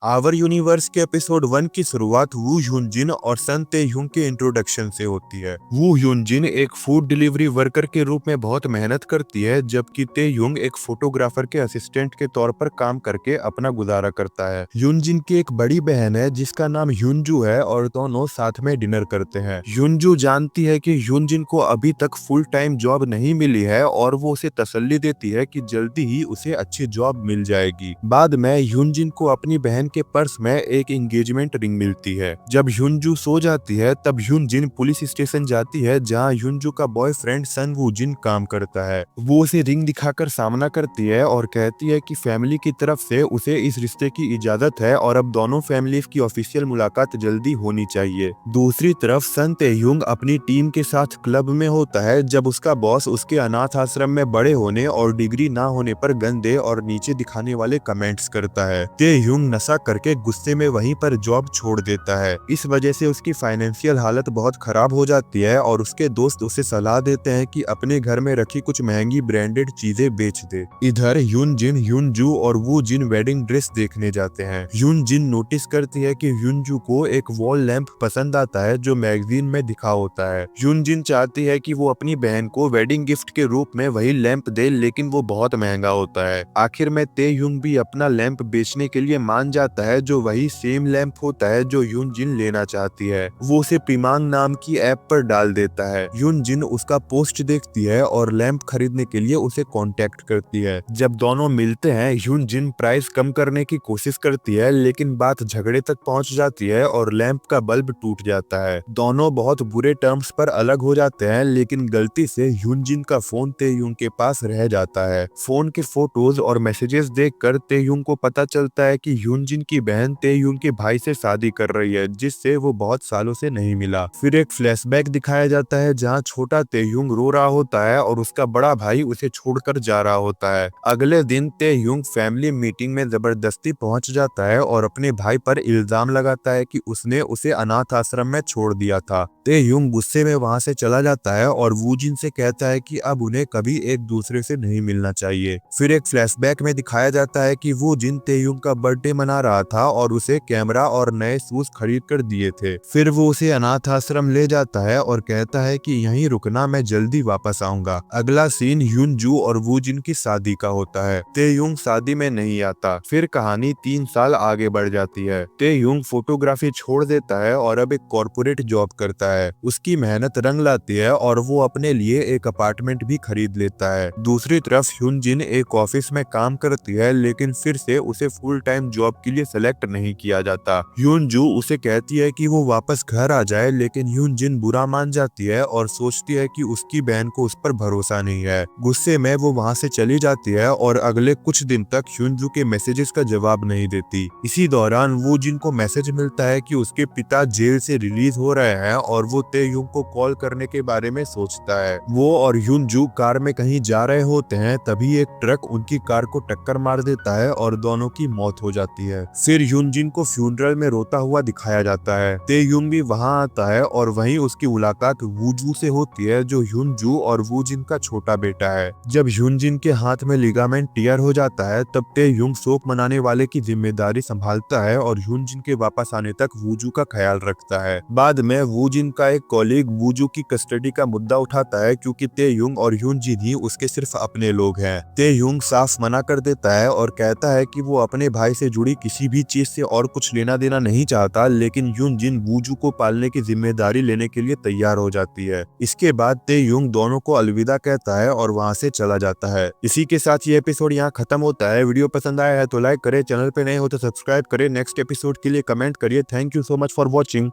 Our universe के episode 1 की शुरुआत वू ह्यूनजिन और सन ते ह्यूंग के इंट्रोडक्शन से होती है। वू ह्यूनजिन एक फूड डिलीवरी वर्कर के रूप में बहुत मेहनत करती है, जबकि ते ह्यूंग एक फोटोग्राफर के असिस्टेंट के तौर पर काम करके अपना गुजारा करता है। ह्यूनजिन की एक बड़ी बहन है जिसका नाम ह्यूनजू है और दोनों साथ में डिनर करते हैं। ह्यूनजू जानती है कि ह्यूनजिन को अभी तक फुल टाइम जॉब नहीं मिली है और वो उसे तसल्ली देती है कि जल्दी ही उसे अच्छी जॉब मिल जाएगी। बाद में ह्यूनजिन को अपनी बहन के पर्स में एक एंगेजमेंट रिंग मिलती है। जब ह्यूनजू सो जाती है तब ह्यूनजिन पुलिस स्टेशन जाती है जहां ह्यूनजू का बॉयफ्रेंड सन वूजिन काम करता है। वो उसे रिंग दिखाकर सामना करती है और कहती है कि फैमिली की तरफ से उसे इस रिश्ते की इजाजत है और अब दोनों फैमिलीज की ऑफिशियल मुलाकात जल्दी होनी चाहिए। दूसरी तरफ सन तेह्युंग अपनी टीम के साथ क्लब में होता है जब उसका बॉस उसके अनाथ आश्रम में बड़े होने और डिग्री ना होने पर गंदे और नीचे दिखाने वाले कमेंट्स करता है। तेह्युंग नशा करके गुस्से में वहीं पर जॉब छोड़ देता है। इस वजह से उसकी फाइनेंशियल हालत बहुत खराब हो जाती है और उसके दोस्त उसे सलाह देते हैं कि अपने घर में रखी कुछ महंगी ब्रांडेड चीजें बेच दे। इधर ह्यूनजिन, ह्यूनजू और वू जिन वेडिंग ड्रेस देखने जाते हैं। ह्यूनजिन नोटिस करती है कि ह्यूनजू को एक वॉल लैंप पसंद आता है जो मैगजीन में दिखा होता है। ह्यूनजिन चाहती है कि वो अपनी बहन को वेडिंग गिफ्ट के रूप में वही लैंप दे, लेकिन वो बहुत महंगा होता है। आखिर में तेह्युंग भी अपना लैंप बेचने के लिए मान जाता है जो वही सेम लैंप होता है जो ह्यूनजिन लेना चाहती है। वो उसे प्रीमांग नाम की ऐप पर डाल देता है। ह्यूनजिन उसका पोस्ट देखती है और लैंप खरीदने के लिए उसे कांटेक्ट करती है। जब दोनों मिलते हैं ह्यूनजिन प्राइस कम करने की कोशिश करती है, लेकिन बात झगड़े तक पहुंच जाती है और लैंप का बल्ब टूट जाता है। दोनों बहुत बुरे टर्म्स पर अलग हो जाते हैं, लेकिन गलती से ह्यूनजिन का फोन तेह्युंग के पास रह जाता है। फोन के फोटोज और मैसेजेस देखकर तेह्युंग को पता चलता है कि ह्यूनजिन की बहन तेह्युंग के भाई से शादी कर रही है, जिससे वो बहुत सालों से नहीं मिला। फिर एक फ्लैशबैक दिखाया जाता है जहां छोटा तेह्युंग रो रहा होता है और उसका बड़ा भाई उसे छोड़कर जा रहा होता है। अगले दिन तेह्युंग फैमिली मीटिंग में जबरदस्ती पहुंच जाता है और अपने भाई पर इल्जाम लगाता है कि उसने उसे अनाथ आश्रम में छोड़ दिया था। तेह्युंग गुस्से में वहां से चला जाता है और वूजिन से कहता है कि अब उन्हें कभी एक दूसरे से नहीं मिलना चाहिए। फिर एक फ्लैशबैक में दिखाया जाता है कि वूजिन तेह्युंग का बर्थडे मना रहा था और उसे कैमरा और नए शूज खरीद कर दिए थे। फिर वो उसे अनाथ आश्रम ले जाता है और कहता है कि यहीं रुकना, मैं जल्दी वापस आऊंगा। अगला सीन ह्यूनजू और वूजिन की शादी का होता है। तेह्युंग शादी में नहीं आता। फिर कहानी 3 साल आगे बढ़ जाती है। तेह्युंग फोटोग्राफी छोड़ देता है और अब एक कॉर्पोरेट जॉब करता है। उसकी मेहनत रंग लाती है और वो अपने लिए एक अपार्टमेंट भी खरीद लेता है। दूसरी तरफ ह्यूनजिन एक ऑफिस में काम करती है, लेकिन फिर से उसे फुल टाइम जॉब के लिए सेलेक्ट नहीं किया जाता। ह्यूनजू उसे कहती है कि वो वापस घर आ जाए, लेकिन ह्यूनजिन बुरा मान जाती है और सोचती है कि उसकी बहन को उस पर भरोसा नहीं है। गुस्से में वो वहां से चली जाती है और अगले कुछ दिन तक ह्यूनजू के मैसेजेस का जवाब नहीं देती। इसी दौरान वूजिन को मैसेज मिलता है कि उसके पिता जेल से रिलीज हो रहे हैं और वो तेह्युंग को कॉल करने के बारे में सोचता है। वो और ह्यूनजू कार में कहीं जा रहे होते हैं, तभी एक ट्रक उनकी कार को टक्कर मार देता है और दोनों की मौत हो जाती है। फिर ह्यूनजिन को फ्यूनरल में रोता हुआ दिखाया जाता है। तेह्युंग भी वहां आता है और वहीं उसकी मुलाकात वूजू से होती है जो ह्यूनजू और वूजिन का छोटा बेटा है। जब ह्यूनजिन के हाथ में लिगामेंट टियर हो जाता है तब तेह्युंग शोक मनाने वाले की जिम्मेदारी संभालता है और ह्यूनजिन के वापस आने तक वूजू का ख्याल रखता है। बाद में वूजिन का एक कॉलीग वूजू की कस्टडी का मुद्दा उठाता है क्योंकि तेह्युंग और ह्यूनजिन ही उसके सिर्फ अपने लोग हैं। तेह्युंग साफ मना कर देता है और कहता है कि वो अपने भाई से जुड़ी किसी भी चीज से और कुछ लेना देना नहीं चाहता, लेकिन ह्यूनजिन वूजू को पालने की जिम्मेदारी लेने के लिए तैयार हो जाती है। इसके बाद तेह्युंग दोनों को अलविदा कहता है और वहां से चला जाता है। इसी के साथ ये एपिसोड यहाँ खत्म होता है। वीडियो पसंद आया है तो लाइक करें, चैनल पे नए हो तो सब्सक्राइब करें, नेक्स्ट एपिसोड के लिए कमेंट करिए। Thank you so much for watching.